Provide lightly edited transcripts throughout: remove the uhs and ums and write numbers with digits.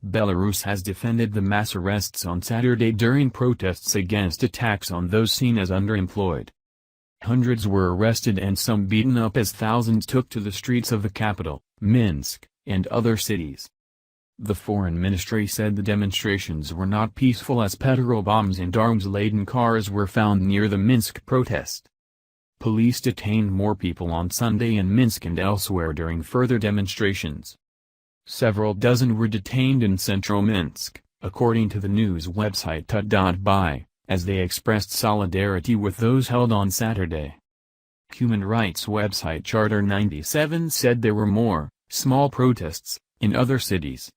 Belarus has defended the mass arrests on Saturday during protests against attacks on those seen as underemployed. Hundreds were arrested and some beaten up as thousands took to the streets of the capital, Minsk, and other cities. The foreign ministry said the demonstrations were not peaceful as petrol bombs and arms-laden cars were found near the Minsk protest. Police detained more people on Sunday in Minsk and elsewhere during further demonstrations. Several dozen were detained in central Minsk, according to the news website tut.by, as they expressed solidarity with those held on Saturday. Human rights website Charter 97 said there were more, small protests, in other cities.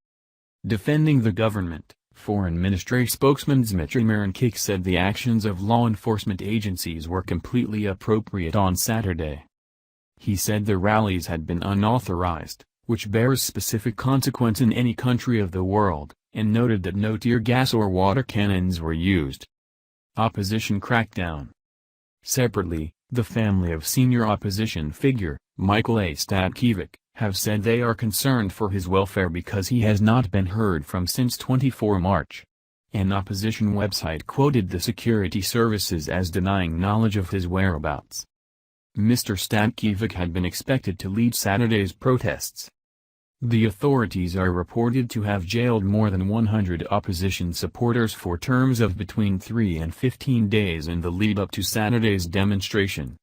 Defending the government, Foreign Ministry spokesman Dmitry Marenkik said the actions of law enforcement agencies were completely appropriate on Saturday. He said the rallies had been unauthorized, which bears specific consequence in any country of the world, and noted that no tear gas or water cannons were used. Opposition crackdown. Separately, the family of senior opposition figure, Michael A. Statkiewicz, have said they are concerned for his welfare because he has not been heard from since 24 March. An opposition website quoted the security services as denying knowledge of his whereabouts. Mr. Statkiewicz had been expected to lead Saturday's protests. The authorities are reported to have jailed more than 100 opposition supporters for terms of between 3 and 15 days in the lead-up to Saturday's demonstration.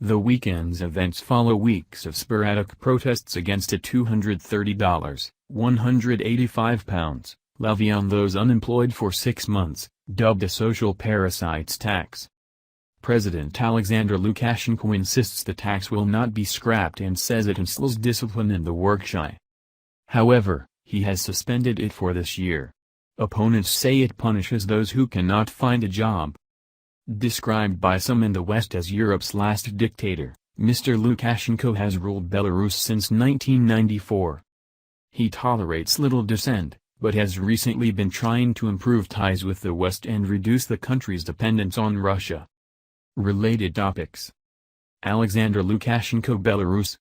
The weekend's events follow weeks of sporadic protests against a $230 £185 levy on those unemployed for 6 months, dubbed a social parasites tax. President Alexander Lukashenko insists the tax will not be scrapped and says it instills discipline in the workshop. However, he has suspended it for this year. Opponents say it punishes those who cannot find a job. Described by some in the West as Europe's last dictator, Mr. Lukashenko has ruled Belarus since 1994. He tolerates little dissent, but has recently been trying to improve ties with the West and reduce the country's dependence on Russia. Related topics. Alexander Lukashenko, Belarus,